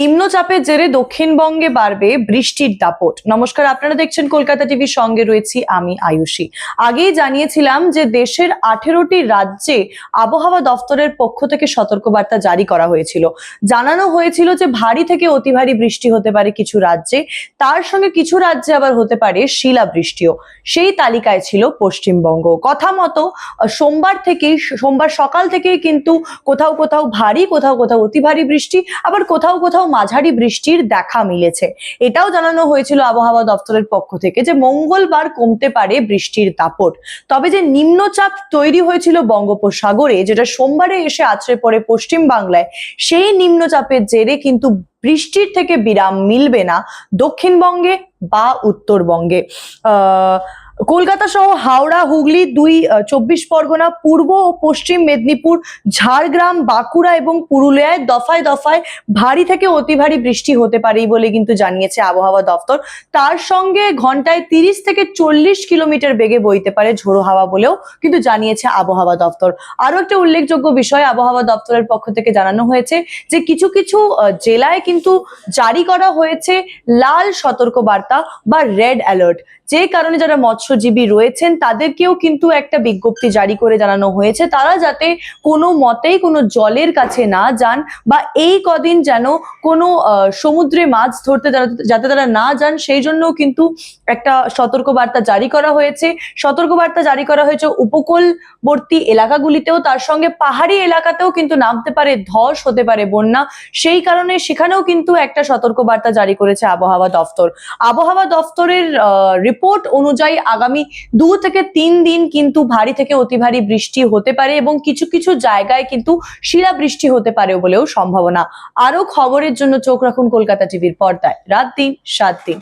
নিম্নচাপের জেরে দক্ষিণবঙ্গে বাড়বে বৃষ্টির দাপট। নমস্কার, আপনারা দেখছেন কলকাতা টিভির সঙ্গে রয়েছি আমি আয়ুষী। আগেই জানিয়েছিলাম যে দেশের 18টি রাজ্যে আবহাওয়া দফতরের পক্ষ থেকে সতর্কবার্তা জারি করা হয়েছিল। জানানো হয়েছিল যে ভারী থেকে অতি ভারী বৃষ্টি হতে পারে কিছু রাজ্যে, তার সঙ্গে কিছু রাজ্যে আবার হতে পারে শিলাবৃষ্টিও। সেই তালিকায় ছিল পশ্চিমবঙ্গ। কথা মতো সোমবার সকাল থেকেই কিন্তু কোথাও কোথাও ভারী, কোথাও কোথাও অতি ভারী বৃষ্টি, আবার কোথাও কোথাও মাঝারি বৃষ্টির দেখা মিলেছে। এটাও জানানো হয়েছিল আবহাওয়া দপ্তরের পক্ষ থেকে যে মঙ্গলবার কমতে পারে বৃষ্টির দাপট। তবে যে নিম্নচাপ তৈরি হয়েছিল বঙ্গোপসাগরে, যেটা সোমবারে এসে আছড়ে পড়ে পশ্চিম বাংলায়, সেই নিম্নচাপের জেরে কিন্তু বৃষ্টির থেকে বিরাম মিলবে না দক্ষিণবঙ্গে বা উত্তরবঙ্গে। কলকাতা সহ হাওড়া, হুগলি, 24 পরগনা, পূর্ব ও পশ্চিম মেদিনীপুর, ঝাড়গ্রাম, বাঁকুড়া এবং পুরুলিয়ায় দফায় দফায় ভারী থেকে অতি ভারী বৃষ্টি হতে পারে বলে কিন্তু জানিয়েছে আবহাওয়া দপ্তর। তার সঙ্গে ঘন্টায় 30 থেকে 40 কিলোমিটার বেগে বইতে পারে ঝোড়ো হাওয়া বলেও কিন্তু জানিয়েছে আবহাওয়া দপ্তর। আরো একটা উল্লেখযোগ্য বিষয়, আবহাওয়া দপ্তরের পক্ষ থেকে জানানো হয়েছে যে কিছু কিছু জেলায় কিন্তু জারি করা হয়েছে লাল সতর্কবার্তা বা রেড অ্যালার্ট। যে কারণে যারা মৎস্যজীবী রয়েছেন তাদেরকেও কিন্তু একটা বিজ্ঞপ্তি জারি করে জানানো হয়েছে তারা যাতে কোনো মতেই কোনো জলের কাছে না যান, বা এই কদিন যেন কোনো সমুদ্রে মাছ ধরতে যাতে তারা না যান, সেই জন্যও কিন্তু একটা সতর্কবার্তা জারি করা হয়েছে। সতর্কবার্তা জারি করা হয়েছে উপকূলবর্তী এলাকাগুলিতেও, তার সঙ্গে পাহাড়ি এলাকাতেও কিন্তু নামতে পারে ধস, হতে পারে বন্যা। সেই কারণে সেখানেও কিন্তু একটা সতর্কবার্তা জারি করেছে আবহাওয়া দপ্তর। আবহাওয়া দপ্তরের রিপোর্ট অনুযায়ী আগামী 2 থেকে 3 দিন কিন্তু ভারী থেকে অতি ভারী বৃষ্টি হতে পারে এবং কিছু কিছু জায়গায় কিন্তু শিলাবৃষ্টি হতে পারে বলেও সম্ভাবনা। আরো খবরের জন্য চোখ রাখুন কলকাতা টিভির পর্দায়। রাত দিন 7 দিন।